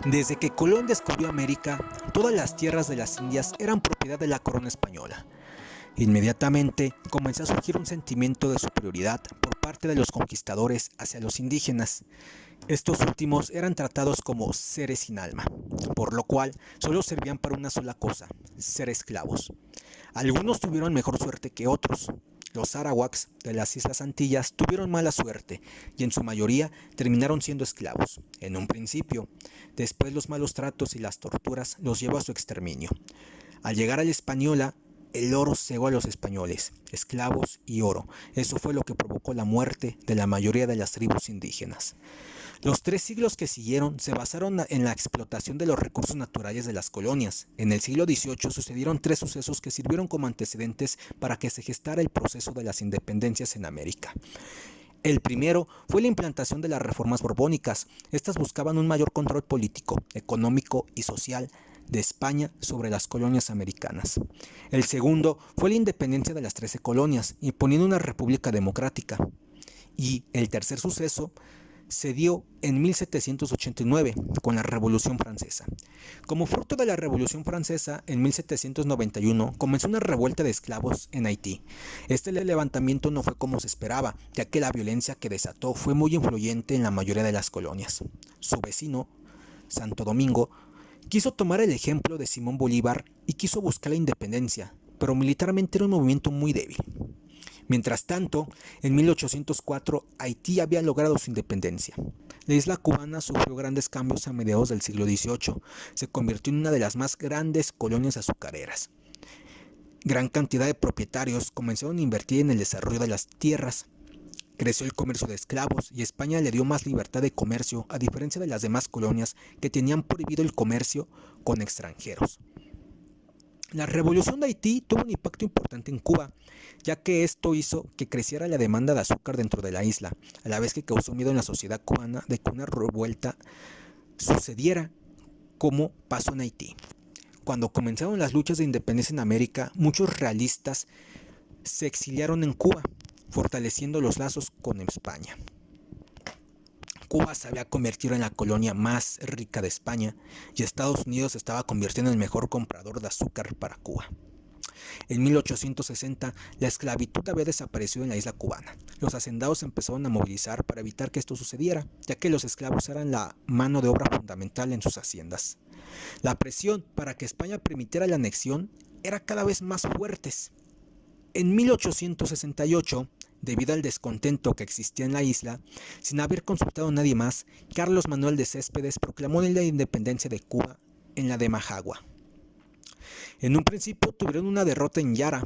Desde que Colón descubrió América, todas las tierras de las Indias eran propiedad de la corona española. Inmediatamente comenzó a surgir un sentimiento de superioridad por parte de los conquistadores hacia los indígenas. Estos últimos eran tratados como seres sin alma, por lo cual solo servían para una sola cosa: ser esclavos. Algunos tuvieron mejor suerte que otros. Los arawaks de las Islas Antillas tuvieron mala suerte y en su mayoría terminaron siendo esclavos, en un principio. Después los malos tratos y las torturas los llevó a su exterminio. Al llegar a la Española, el oro cegó a los españoles, esclavos y oro. Eso fue lo que provocó la muerte de la mayoría de las tribus indígenas. Los 3 siglos que siguieron se basaron en la explotación de los recursos naturales de las colonias. En el siglo XVIII sucedieron 3 sucesos que sirvieron como antecedentes para que se gestara el proceso de las independencias en América. El primero fue la implantación de las reformas borbónicas. Estas buscaban un mayor control político, económico y social de España sobre las colonias americanas. El segundo fue la independencia de las 13 colonias, imponiendo una república democrática. Y el tercer suceso se dio en 1789 con la Revolución Francesa. Como fruto de la Revolución Francesa, en 1791 comenzó una revuelta de esclavos en Haití. Este levantamiento no fue como se esperaba, ya que la violencia que desató fue muy influyente en la mayoría de las colonias. Su vecino, Santo Domingo, quiso tomar el ejemplo de Simón Bolívar y quiso buscar la independencia, pero militarmente era un movimiento muy débil. Mientras tanto, en 1804 Haití había logrado su independencia. La isla cubana sufrió grandes cambios a mediados del siglo XVIII. Se convirtió en una de las más grandes colonias azucareras. Gran cantidad de propietarios comenzaron a invertir en el desarrollo de las tierras. Creció el comercio de esclavos y España le dio más libertad de comercio, a diferencia de las demás colonias que tenían prohibido el comercio con extranjeros. La revolución de Haití tuvo un impacto importante en Cuba, ya que esto hizo que creciera la demanda de azúcar dentro de la isla, a la vez que causó miedo en la sociedad cubana de que una revuelta sucediera como pasó en Haití. Cuando comenzaron las luchas de independencia en América, muchos realistas se exiliaron en Cuba, fortaleciendo los lazos con España. Cuba se había convertido en la colonia más rica de España y Estados Unidos se estaba convirtiendo en el mejor comprador de azúcar para Cuba. En 1860, la esclavitud había desaparecido en la isla cubana. Los hacendados empezaron a movilizar para evitar que esto sucediera, ya que los esclavos eran la mano de obra fundamental en sus haciendas. La presión para que España permitiera la anexión era cada vez más fuerte. En 1868, debido al descontento que existía en la isla, sin haber consultado a nadie más, Carlos Manuel de Céspedes proclamó la independencia de Cuba en la de Majagua. En un principio tuvieron una derrota en Yara,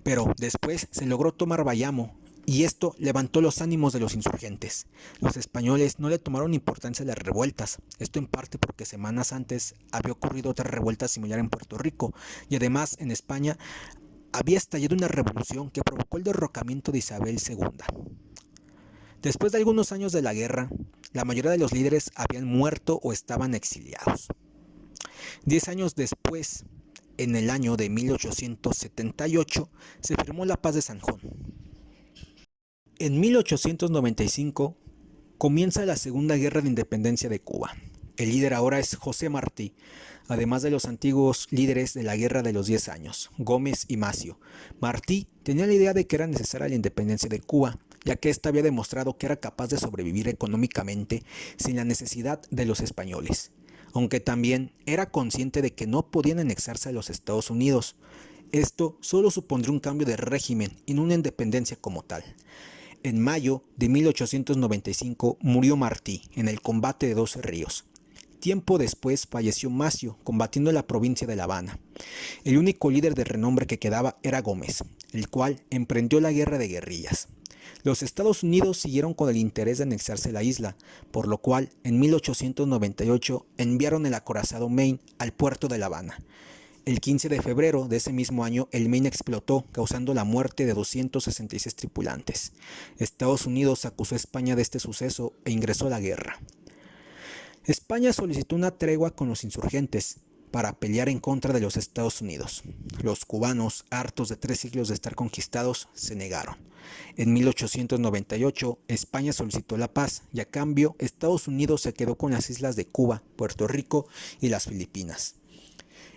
pero después se logró tomar Bayamo, y esto levantó los ánimos de los insurgentes. Los españoles no le tomaron importancia a las revueltas, esto en parte porque semanas antes había ocurrido otra revuelta similar en Puerto Rico, y además en España había estallado una revolución que provocó el derrocamiento de Isabel II. Después de algunos años de la guerra, la mayoría de los líderes habían muerto o estaban exiliados. 10 años después, en el año de 1878, se firmó la Paz de Sanjón. En 1895 comienza la Segunda Guerra de Independencia de Cuba. El líder ahora es José Martí, además de los antiguos líderes de la Guerra de los 10 años, Gómez y Macio. Martí tenía la idea de que era necesaria la independencia de Cuba, ya que ésta había demostrado que era capaz de sobrevivir económicamente sin la necesidad de los españoles, aunque también era consciente de que no podían anexarse a los Estados Unidos. Esto solo supondría un cambio de régimen y no una independencia como tal. En mayo de 1895 murió Martí en el combate de 12 Ríos. Tiempo después falleció Macio, combatiendo en la provincia de La Habana. El único líder de renombre que quedaba era Gómez, el cual emprendió la guerra de guerrillas. Los Estados Unidos siguieron con el interés de anexarse la isla, por lo cual en 1898 enviaron el acorazado Maine al puerto de La Habana. El 15 de febrero de ese mismo año, el Maine explotó, causando la muerte de 266 tripulantes. Estados Unidos acusó a España de este suceso e ingresó a la guerra. España solicitó una tregua con los insurgentes, para pelear en contra de los Estados Unidos. Los cubanos, hartos de 3 siglos de estar conquistados, se negaron. En 1898, España solicitó la paz y a cambio, Estados Unidos se quedó con las islas de Cuba, Puerto Rico y las Filipinas.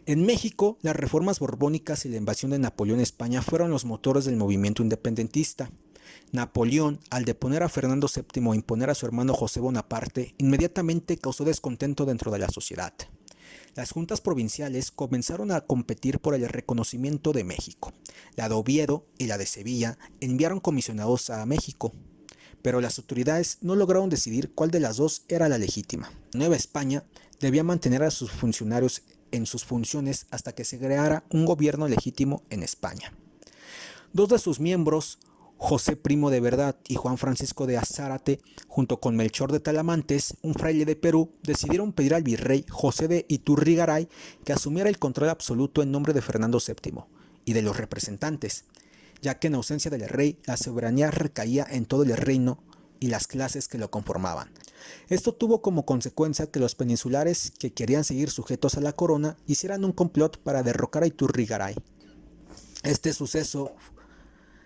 En México, las reformas borbónicas y la invasión de Napoleón a España fueron los motores del movimiento independentista. Napoleón, al deponer a Fernando VII e imponer a su hermano José Bonaparte, inmediatamente causó descontento dentro de la sociedad. Las juntas provinciales comenzaron a competir por el reconocimiento de México. La de Oviedo y la de Sevilla enviaron comisionados a México, pero las autoridades no lograron decidir cuál de las dos era la legítima. Nueva España debía mantener a sus funcionarios en sus funciones hasta que se creara un gobierno legítimo en España. Dos de sus miembros, José Primo de Verdad y Juan Francisco de Zárate, junto con Melchor de Talamantes, un fraile de Perú, decidieron pedir al virrey José de Iturrigaray que asumiera el control absoluto en nombre de Fernando VII y de los representantes, ya que en ausencia del rey la soberanía recaía en todo el reino y las clases que lo conformaban. Esto tuvo como consecuencia que los peninsulares que querían seguir sujetos a la corona hicieran un complot para derrocar a Iturrigaray. Este suceso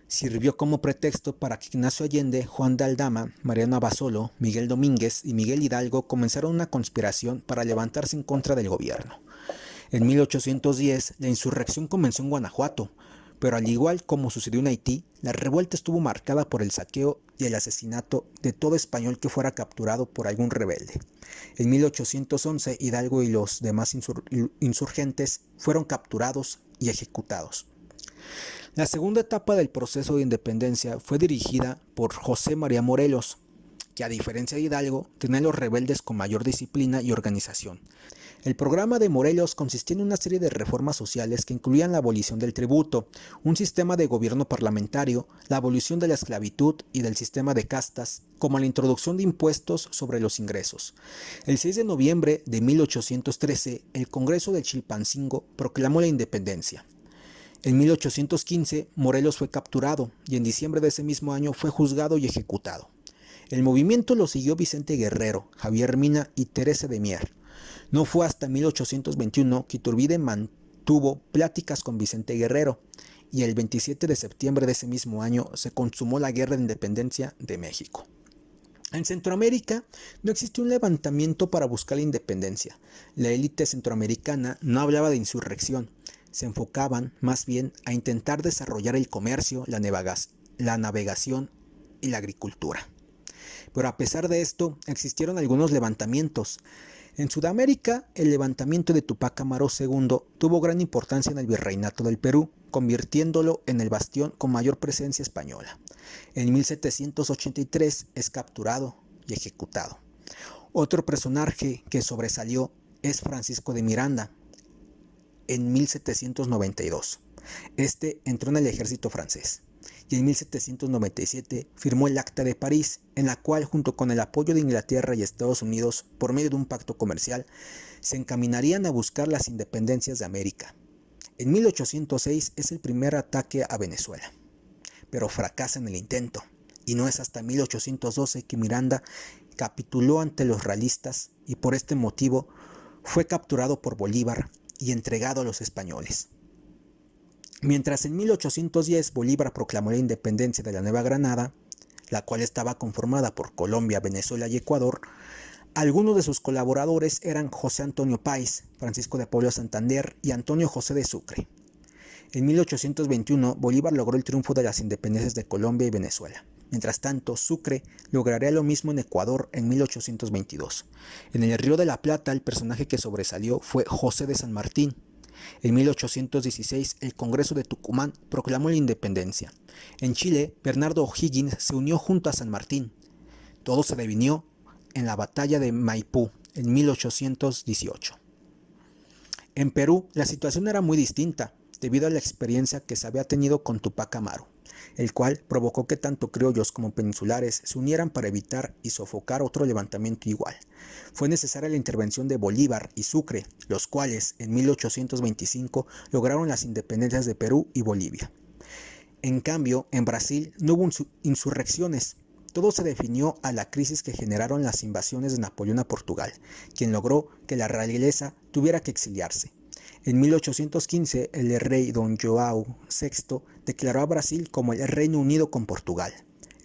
sirvió como pretexto para que Ignacio Allende, Juan de Aldama, Mariano Abasolo, Miguel Domínguez y Miguel Hidalgo comenzaron una conspiración para levantarse en contra del gobierno. En 1810, la insurrección comenzó en Guanajuato, pero al igual como sucedió en Haití, la revuelta estuvo marcada por el saqueo y el asesinato de todo español que fuera capturado por algún rebelde. En 1811, Hidalgo y los demás insurgentes fueron capturados y ejecutados. La segunda etapa del proceso de independencia fue dirigida por José María Morelos, que a diferencia de Hidalgo, tenía a los rebeldes con mayor disciplina y organización. El programa de Morelos consistía en una serie de reformas sociales que incluían la abolición del tributo, un sistema de gobierno parlamentario, la abolición de la esclavitud y del sistema de castas, como la introducción de impuestos sobre los ingresos. El 6 de noviembre de 1813, el Congreso de Chilpancingo proclamó la independencia. En 1815, Morelos fue capturado y en diciembre de ese mismo año fue juzgado y ejecutado. El movimiento lo siguió Vicente Guerrero, Javier Mina y Teresa de Mier. No fue hasta 1821 que Iturbide mantuvo pláticas con Vicente Guerrero y el 27 de septiembre de ese mismo año se consumó la Guerra de Independencia de México. En Centroamérica no existió un levantamiento para buscar la independencia. La élite centroamericana no hablaba de insurrección. Se enfocaban más bien a intentar desarrollar el comercio, la navegación y la agricultura. Pero a pesar de esto, existieron algunos levantamientos. En Sudamérica, el levantamiento de Tupac Amaru II tuvo gran importancia en el virreinato del Perú, convirtiéndolo en el bastión con mayor presencia española. En 1783 es capturado y ejecutado. Otro personaje que sobresalió es Francisco de Miranda, en 1792. Este entró en el ejército francés y en 1797 firmó el Acta de París, en la cual, junto con el apoyo de Inglaterra y Estados Unidos, por medio de un pacto comercial, se encaminarían a buscar las independencias de América. En 1806 es el primer ataque a Venezuela, pero fracasa en el intento, y no es hasta 1812 que Miranda capituló ante los realistas y por este motivo fue capturado por Bolívar y entregado a los españoles. Mientras en 1810 Bolívar proclamó la independencia de la Nueva Granada, la cual estaba conformada por Colombia, Venezuela y Ecuador, algunos de sus colaboradores eran José Antonio Páez, Francisco de Paula Santander y Antonio José de Sucre. En 1821 Bolívar logró el triunfo de las independencias de Colombia y Venezuela. Mientras tanto, Sucre lograría lo mismo en Ecuador en 1822. En el Río de la Plata, el personaje que sobresalió fue José de San Martín. En 1816, el Congreso de Tucumán proclamó la independencia. En Chile, Bernardo O'Higgins se unió junto a San Martín. Todo se definió en la batalla de Maipú en 1818. En Perú, la situación era muy distinta, debido a la experiencia que se había tenido con Tupac Amaru, el cual provocó que tanto criollos como peninsulares se unieran para evitar y sofocar otro levantamiento igual. Fue necesaria la intervención de Bolívar y Sucre, los cuales en 1825 lograron las independencias de Perú y Bolivia. En cambio, en Brasil no hubo insurrecciones. Todo se definió a la crisis que generaron las invasiones de Napoleón a Portugal, quien logró que la realeza tuviera que exiliarse. En 1815, el rey Dom João VI declaró a Brasil como el Reino Unido con Portugal.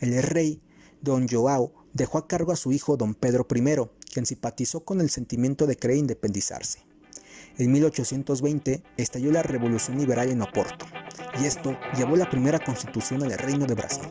El rey Dom João dejó a cargo a su hijo Dom Pedro I, quien simpatizó con el sentimiento de querer independizarse. En 1820 estalló la Revolución Liberal en Oporto, y esto llevó la primera constitución al Reino de Brasil.